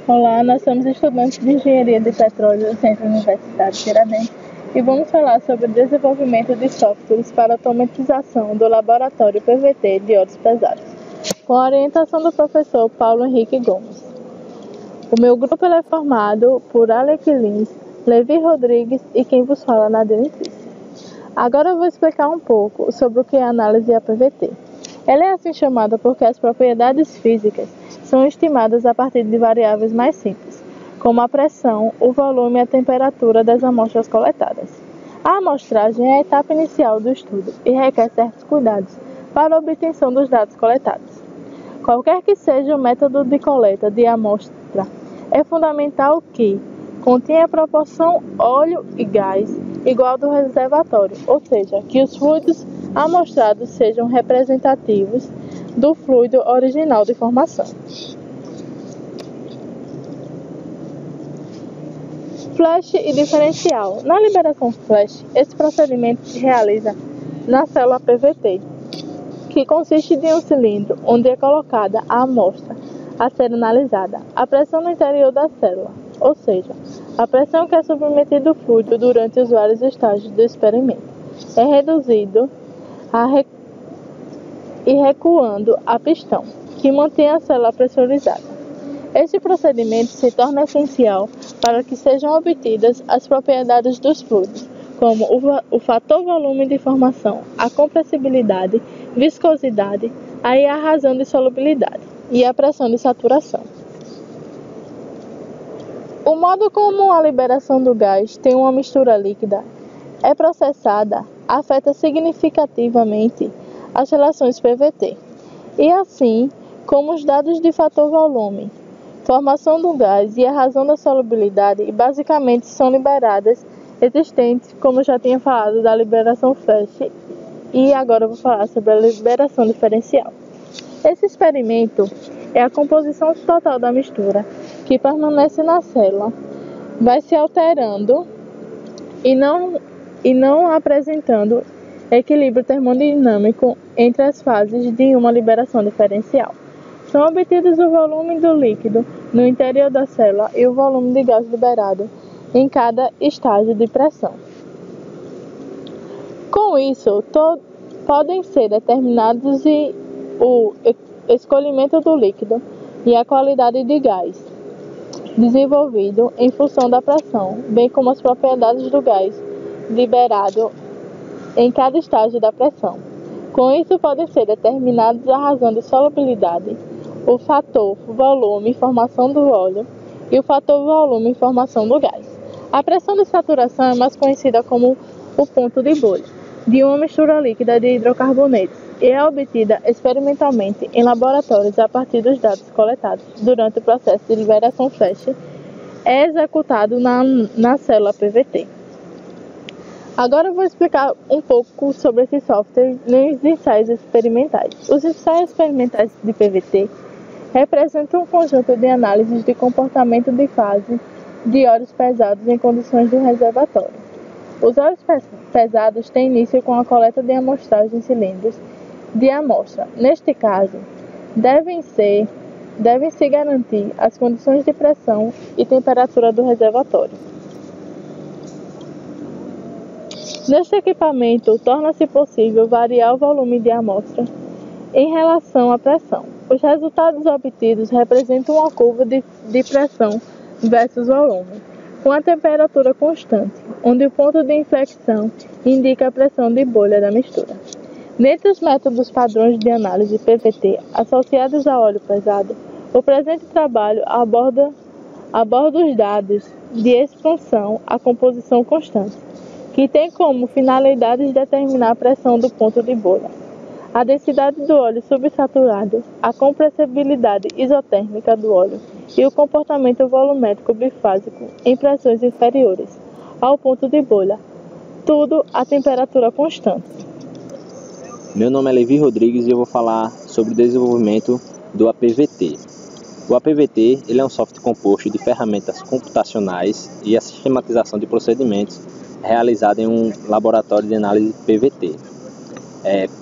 Olá, nós somos estudantes de Engenharia de Petróleo do Centro Universitário Tiradentes e vamos falar sobre o desenvolvimento de softwares para automatização do laboratório PVT de óleos pesados, com a orientação do professor Paulo Henrique Gomes. O meu grupo é formado por Alec Lins, Levi Rodrigues e quem vos fala, Nadine Letícia. Agora eu vou explicar um pouco sobre o que é a análise APVT. Ela é assim chamada porque as propriedades físicas são estimadas a partir de variáveis mais simples, como a pressão, o volume e a temperatura das amostras coletadas. A amostragem é a etapa inicial do estudo e requer certos cuidados para a obtenção dos dados coletados. Qualquer que seja o método de coleta de amostra, é fundamental que contenha a proporção óleo e gás igual ao do reservatório, ou seja, que os fluidos amostrados sejam representativos do fluido original de formação. Flash e diferencial. Na liberação flash, esse procedimento se realiza na célula PVT, que consiste de um cilindro onde é colocada a amostra a ser analisada. A pressão no interior da célula, ou seja, a pressão que é submetido o fluido durante os vários estágios do experimento, é reduzido e recuando a pistão, que mantém a célula pressurizada. Este procedimento se torna essencial para que sejam obtidas as propriedades dos fluidos, como o fator volume de formação, a compressibilidade, viscosidade, a razão de solubilidade e a pressão de saturação. O modo como a liberação do gás tem uma mistura líquida é processada afeta significativamente as relações PVT, e assim como os dados de fator volume, formação do gás e a razão da solubilidade basicamente são liberadas existentes, como eu já tinha falado da liberação flash, e agora eu vou falar sobre a liberação diferencial. Esse experimento é a composição total da mistura, que permanece na célula, vai se alterando e não apresentando equilíbrio termodinâmico entre as fases de uma liberação diferencial. São obtidos o volume do líquido no interior da célula e o volume de gás liberado em cada estágio de pressão. Com isso, podem ser determinados o escolhimento do líquido e a qualidade de gás desenvolvido em função da pressão, bem como as propriedades do gás liberado em cada estágio da pressão. Com isso, podem ser determinados a razão de solubilidade, o fator volume e formação do óleo e o fator volume e formação do gás. A pressão de saturação é mais conhecida como o ponto de bolha de uma mistura líquida de hidrocarbonetos e é obtida experimentalmente em laboratórios a partir dos dados coletados durante o processo de liberação flash é executado na célula PVT. Agora eu vou explicar um pouco sobre esse software nos ensaios experimentais. Os ensaios experimentais de PVT representam um conjunto de análises de comportamento de fase de óleos pesados em condições do reservatório. Os óleos pesados têm início com a coleta de amostragem em cilindros de amostra. Neste caso, devem-se garantir as condições de pressão e temperatura do reservatório. Neste equipamento, torna-se possível variar o volume de amostra em relação à pressão. Os resultados obtidos representam uma curva de pressão versus volume, com a temperatura constante, onde o ponto de inflexão indica a pressão de bolha da mistura. Dentre os métodos padrões de análise PVT associados a óleo pesado, o presente trabalho aborda os dados de expansão à composição constante, que tem como finalidade determinar a pressão do ponto de bolha, a densidade do óleo subsaturado, a compressibilidade isotérmica do óleo e o comportamento volumétrico bifásico em pressões inferiores ao ponto de bolha, tudo a temperatura constante. Meu nome é Levi Rodrigues e eu vou falar sobre o desenvolvimento do APVT. O APVT ele é um software composto de ferramentas computacionais e a sistematização de procedimentos realizado em um laboratório de análise PVT.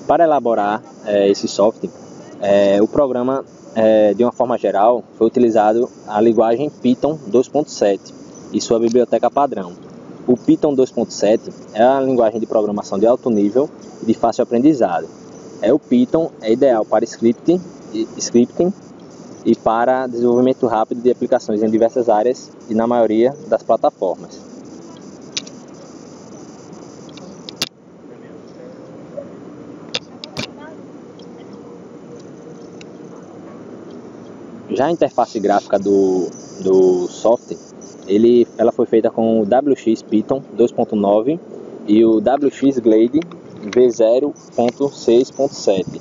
Para elaborar esse software, o programa de uma forma geral, foi utilizado a linguagem Python 2.7 e sua biblioteca padrão. O Python 2.7 é a linguagem de programação de alto nível e de fácil aprendizado. O Python é ideal para scripting e para desenvolvimento rápido de aplicações em diversas áreas e na maioria das plataformas. Já a interface gráfica do software, ela foi feita com o WX Python 2.9 e o WX Glade V0.6.7.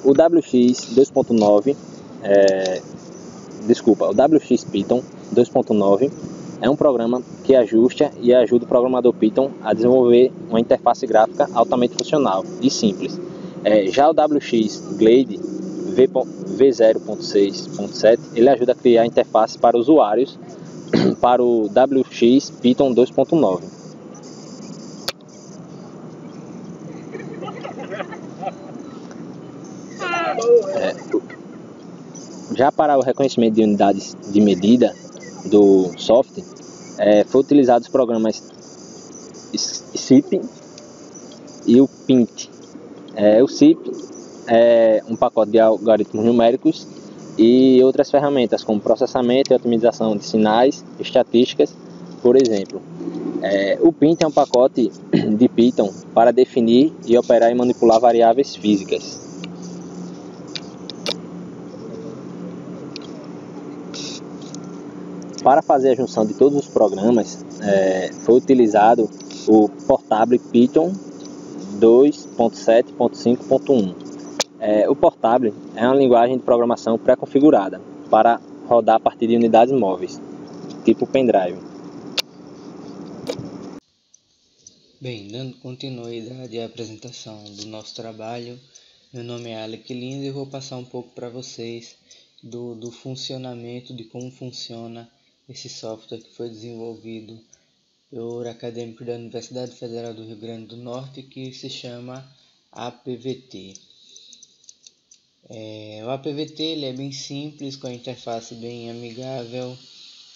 O WX 2.9, o WX Python 2.9 é um programa que ajusta e ajuda o programador Python a desenvolver uma interface gráfica altamente funcional e simples. Já o WX Glade V0.6.7 ele ajuda a criar interface para usuários para o WX Python 2.9. Já para o reconhecimento de unidades de medida do software, foi utilizado os programas SIP e o PINT. O SIP é um pacote de algoritmos numéricos e outras ferramentas como processamento e otimização de sinais, estatísticas, por exemplo. O PINT é um pacote de Python para definir e operar e manipular variáveis físicas. Para fazer a junção de todos os programas, foi utilizado o Portable Python 2.7.5.1. O Portable é uma linguagem de programação pré-configurada para rodar a partir de unidades móveis, tipo pendrive. Bem, dando continuidade à apresentação do nosso trabalho, meu nome é Alec Lindo e vou passar um pouco para vocês do funcionamento, de como funciona esse software que foi desenvolvido por acadêmicos da Universidade Federal do Rio Grande do Norte, que se chama APVT. O APVT ele é bem simples, com a interface bem amigável,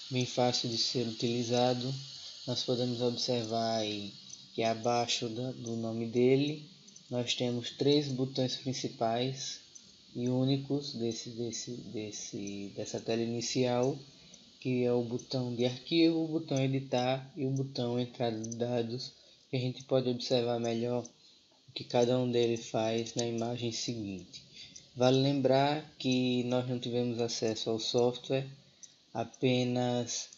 bem fácil de ser utilizado. Nós podemos observar aí que abaixo do nome dele nós temos 3 botões principais e únicos dessa tela inicial, que é o botão de arquivo, o botão editar e o botão entrada de dados, que a gente pode observar melhor o que cada um deles faz na imagem seguinte. Vale lembrar que nós não tivemos acesso ao software, apenas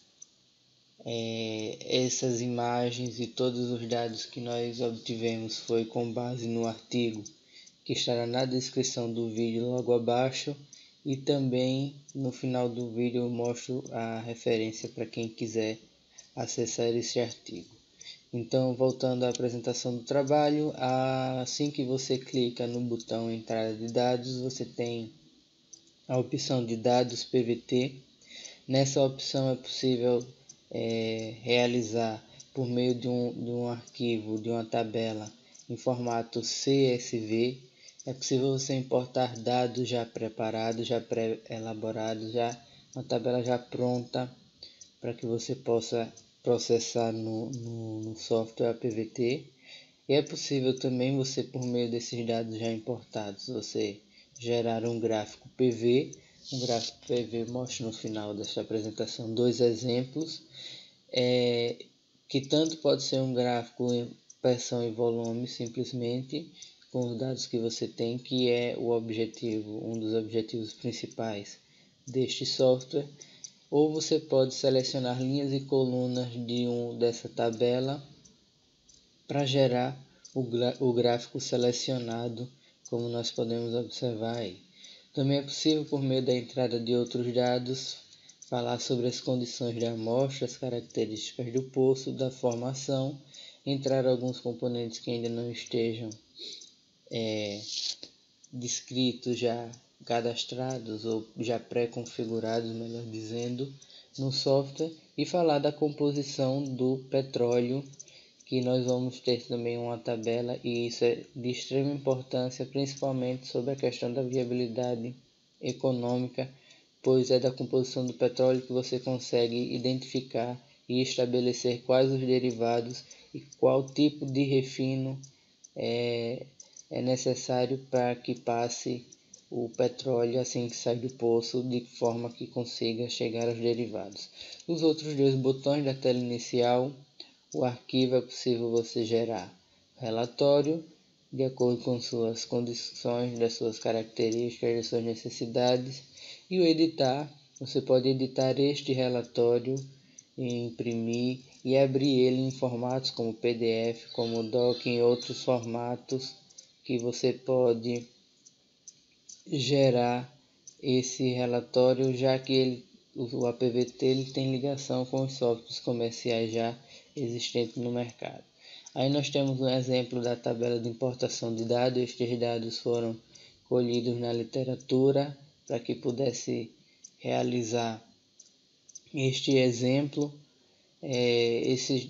essas imagens e todos os dados que nós obtivemos foi com base no artigo que estará na descrição do vídeo logo abaixo, e também no final do vídeo eu mostro a referência para quem quiser acessar esse artigo. Então, voltando à apresentação do trabalho, assim que você clica no botão entrada de dados, você tem a opção de dados PVT. Nessa opção é possível realizar por meio de um arquivo, de uma tabela em formato CSV. É possível você importar dados já preparados, já pré-elaborados, uma tabela já pronta para que você possa processar no software APVT. E é possível também você, por meio desses dados já importados, você gerar um gráfico PV. Um gráfico PV mostra no final desta apresentação 2 exemplos, que tanto pode ser um gráfico em pressão e volume, simplesmente, com os dados que você tem, que é um dos objetivos principais deste software, ou você pode selecionar linhas e colunas dessa tabela para gerar o gráfico selecionado, como nós podemos observar aí. Também é possível, por meio da entrada de outros dados, falar sobre as condições da amostra, as características do poço, da formação, entrar alguns componentes que ainda não estejam descritos, já cadastrados ou já pré-configurados, melhor dizendo, no software, e falar da composição do petróleo, que nós vamos ter também uma tabela, e isso é de extrema importância, principalmente sobre a questão da viabilidade econômica, pois é da composição do petróleo que você consegue identificar e estabelecer quais os derivados e qual tipo de refino é necessário para que passe o petróleo assim que sai do poço, de forma que consiga chegar aos derivados. Os outros dois botões da tela inicial, o arquivo, é possível você gerar relatório de acordo com suas condições, das suas características, das suas necessidades, e o editar, você pode editar este relatório, imprimir e abrir ele em formatos como PDF, como Doc, em outros formatos que você pode gerar esse relatório, já que o APVT ele tem ligação com os softwares comerciais já existentes no mercado. Aí nós temos um exemplo da tabela de importação de dados. Estes dados foram colhidos na literatura para que pudesse realizar este exemplo. Este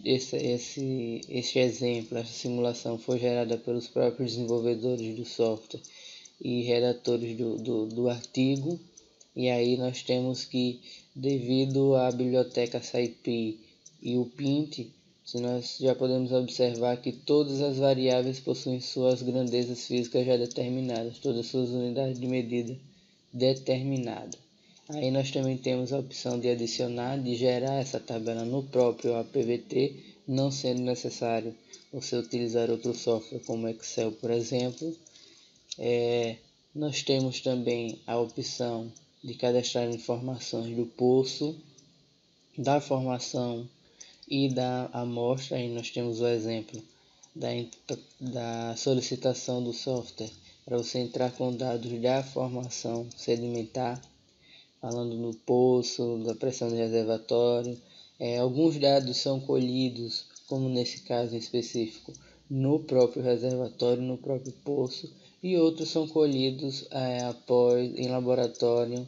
exemplo, essa simulação foi gerada pelos próprios desenvolvedores do software e redatores do artigo. E aí nós temos que, devido à biblioteca SciPy e o Pint, nós já podemos observar que todas as variáveis possuem suas grandezas físicas já determinadas, todas suas unidades de medida determinadas. Aí nós também temos a opção de adicionar, de gerar essa tabela no próprio APVT, não sendo necessário você utilizar outro software como Excel, por exemplo. Nós temos também a opção de cadastrar informações do poço, da formação e da amostra. Aí nós temos o exemplo da solicitação do software para você entrar com dados da formação sedimentar, falando no poço, da pressão de reservatório. Alguns dados são colhidos, como nesse caso em específico, no próprio reservatório, no próprio poço, e outros são colhidos em laboratório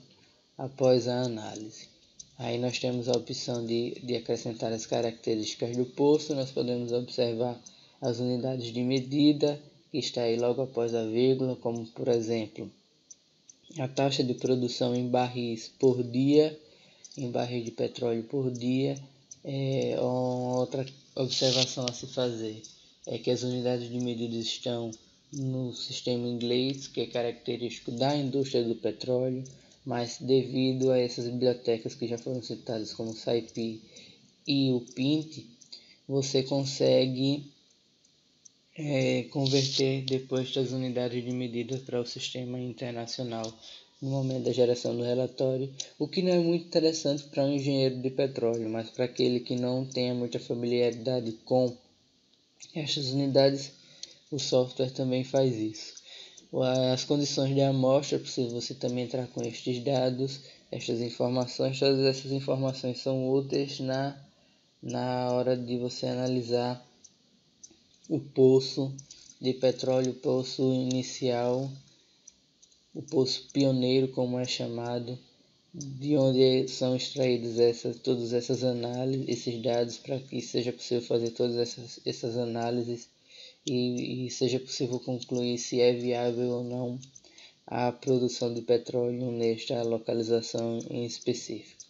após a análise. Aí nós temos a opção de acrescentar as características do poço. Nós podemos observar as unidades de medida, que está aí logo após a vírgula, como por exemplo, a taxa de produção em barris por dia, em barril de petróleo por dia. Outra observação a se fazer é que as unidades de medida estão no sistema inglês, que é característico da indústria do petróleo, mas devido a essas bibliotecas que já foram citadas como o SciPy e o Pint, você consegue converter depois das unidades de medida para o sistema internacional no momento da geração do relatório, o que não é muito interessante para um engenheiro de petróleo, mas para aquele que não tenha muita familiaridade com estas unidades, o software também faz isso. As condições de amostra, é possível você também entrar com estes dados, estas informações. Todas essas informações são úteis na hora de você analisar o poço de petróleo, o poço inicial, o poço pioneiro, como é chamado, de onde são extraídos todas essas análises, esses dados, para que seja possível fazer todas essas análises e seja possível concluir se é viável ou não a produção de petróleo nesta localização em específico.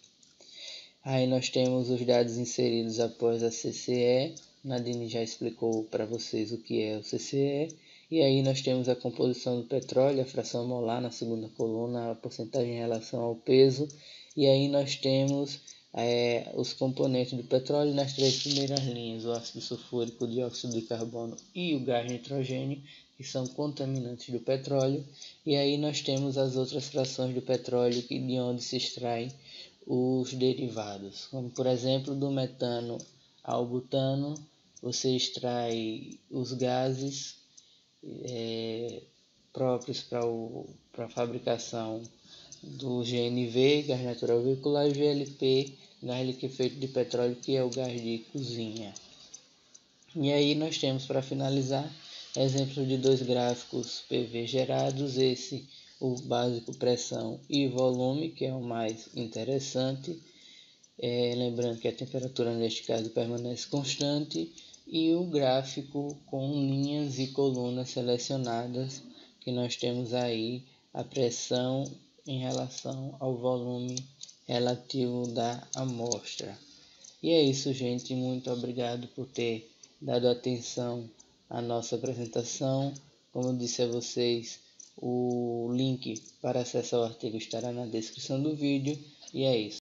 Aí nós temos os dados inseridos após a CCE. Nadine já explicou para vocês o que é o CCE. E aí nós temos a composição do petróleo, a fração molar na segunda coluna, a porcentagem em relação ao peso. E aí nós temos os componentes do petróleo nas três primeiras linhas: o ácido sulfúrico, o dióxido de carbono e o gás nitrogênio, que são contaminantes do petróleo. E aí nós temos as outras frações do petróleo, de onde se extraem os derivados, como por exemplo do metano ao butano, você extrai os gases próprios para a fabricação do GNV, gás natural veicular, e GLP, gás liquefeito de petróleo, que é o gás de cozinha. E aí nós temos, para finalizar, exemplos de dois gráficos PV gerados, o básico pressão e volume, que é o mais interessante, lembrando que a temperatura neste caso permanece constante, e o gráfico com linhas e colunas selecionadas, que nós temos aí a pressão em relação ao volume relativo da amostra. E é isso, gente. Muito obrigado por ter dado atenção à nossa apresentação. Como eu disse a vocês, o link para acesso ao artigo estará na descrição do vídeo. E é isso.